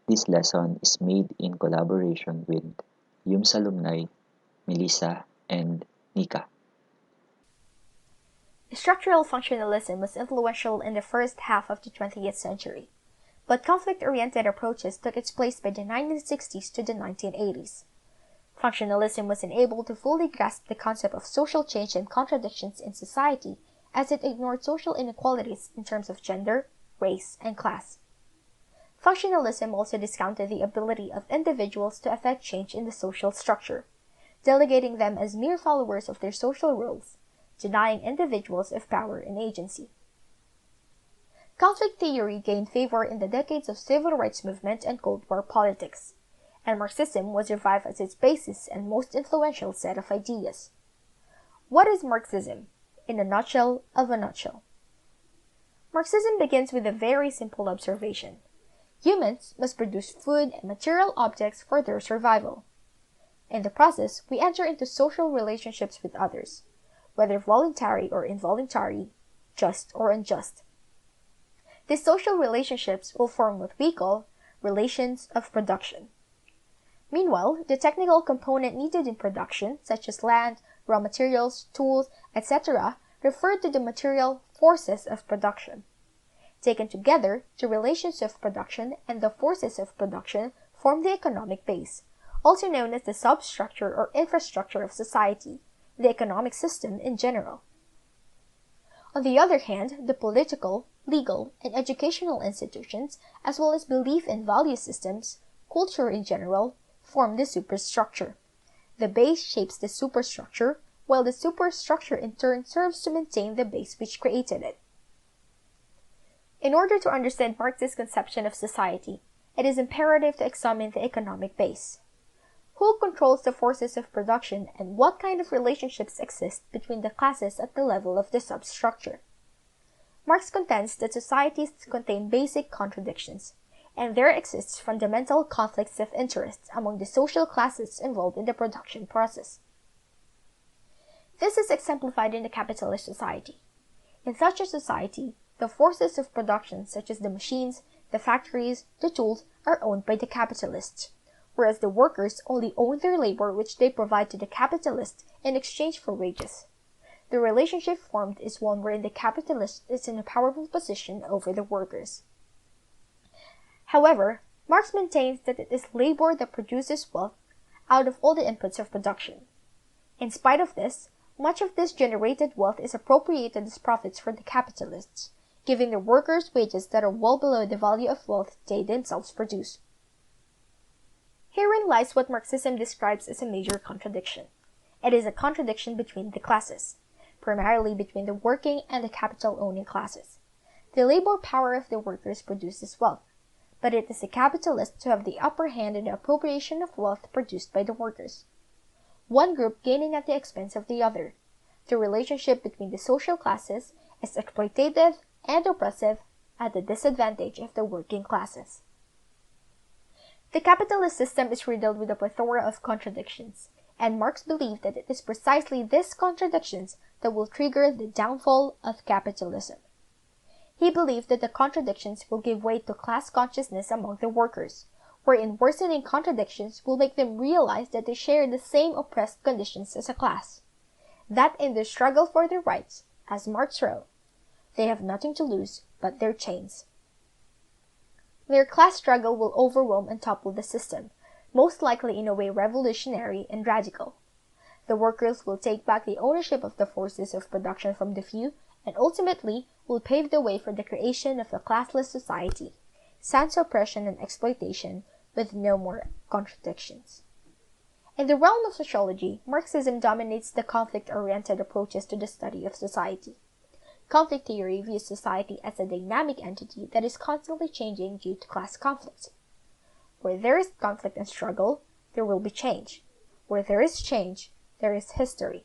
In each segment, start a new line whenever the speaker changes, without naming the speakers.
This lesson is made in collaboration with UMS alumni Melissa and Nika.
Structural functionalism was influential in the first half of the 20th century, but conflict-oriented approaches took its place by the 1960s to the 1980s. Functionalism was unable to fully grasp the concept of social change and contradictions in society as it ignored social inequalities in terms of gender, race, and class. Functionalism also discounted the ability of individuals to affect change in the social structure, delegating them as mere followers of their social roles, denying individuals of power and agency. Conflict theory gained favor in the decades of civil rights movement and Cold War politics, and Marxism was revived as its basis and most influential set of ideas. What is Marxism? In a nutshell of a nutshell. Marxism begins with a very simple observation. Humans must produce food and material objects for their survival. In the process, we enter into social relationships with others, whether voluntary or involuntary, just or unjust. These social relationships will form what we call relations of production. Meanwhile, the technical component needed in production, such as land, raw materials, tools, etc., refer to the material forces of production. Taken together, the relations of production and the forces of production form the economic base, also known as the substructure or infrastructure of society, the economic system in general. On the other hand, the political, legal, and educational institutions, as well as belief and value systems, culture in general, form the superstructure. The base shapes the superstructure, while the superstructure in turn serves to maintain the base which created it. In order to understand Marx's conception of society, it is imperative to examine the economic base. Who controls the forces of production and what kind of relationships exist between the classes at the level of the substructure? Marx contends that societies contain basic contradictions, and there exists fundamental conflicts of interest among the social classes involved in the production process. This is exemplified in the capitalist society. In such a society, the forces of production, such as the machines, the factories, the tools, are owned by the capitalists, whereas the workers only own their labor which they provide to the capitalist in exchange for wages. The relationship formed is one wherein the capitalist is in a powerful position over the workers. However, Marx maintains that it is labor that produces wealth out of all the inputs of production. In spite of this, much of this generated wealth is appropriated as profits for the capitalists, giving the workers wages that are well below the value of wealth they themselves produce. Herein lies what Marxism describes as a major contradiction. It is a contradiction between the classes, primarily between the working and the capital-owning classes. The labor power of the workers produces wealth, but it is the capitalists who have the upper hand in the appropriation of wealth produced by the workers. One group gaining at the expense of the other. The relationship between the social classes is exploitative and oppressive at the disadvantage of the working classes. The capitalist system is riddled with a plethora of contradictions, and Marx believed that it is precisely these contradictions that will trigger the downfall of capitalism. He believed that the contradictions will give way to class consciousness among the workers, wherein worsening contradictions will make them realize that they share the same oppressed conditions as a class. That in their struggle for their rights, as Marx wrote, they have nothing to lose but their chains. Their class struggle will overwhelm and topple the system, most likely in a way revolutionary and radical. The workers will take back the ownership of the forces of production from the few, and ultimately will pave the way for the creation of a classless society, sans oppression and exploitation, with no more contradictions. In the realm of sociology, Marxism dominates the conflict-oriented approaches to the study of society. Conflict theory views society as a dynamic entity that is constantly changing due to class conflict. Where there is conflict and struggle, there will be change. Where there is change, there is history.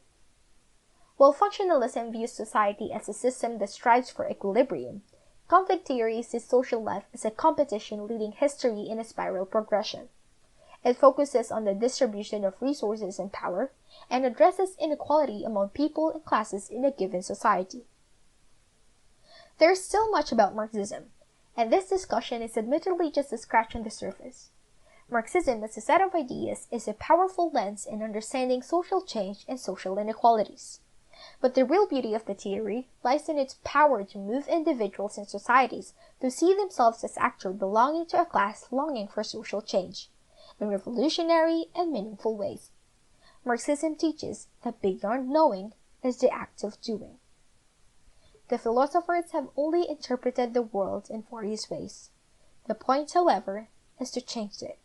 While functionalism views society as a system that strives for equilibrium, conflict theory sees social life as a competition leading history in a spiral progression. It focuses on the distribution of resources and power, and addresses inequality among people and classes in a given society. There is still much about Marxism, And this discussion is admittedly just a scratch on the surface. Marxism as a set of ideas is a powerful lens in understanding social change and social inequalities. But the real beauty of the theory lies in its power to move individuals and societies to see themselves as actors belonging to a class longing for social change, in revolutionary and meaningful ways. Marxism teaches that beyond knowing is the act of doing. The philosophers have only interpreted the world in various ways. The point, however, is to change it.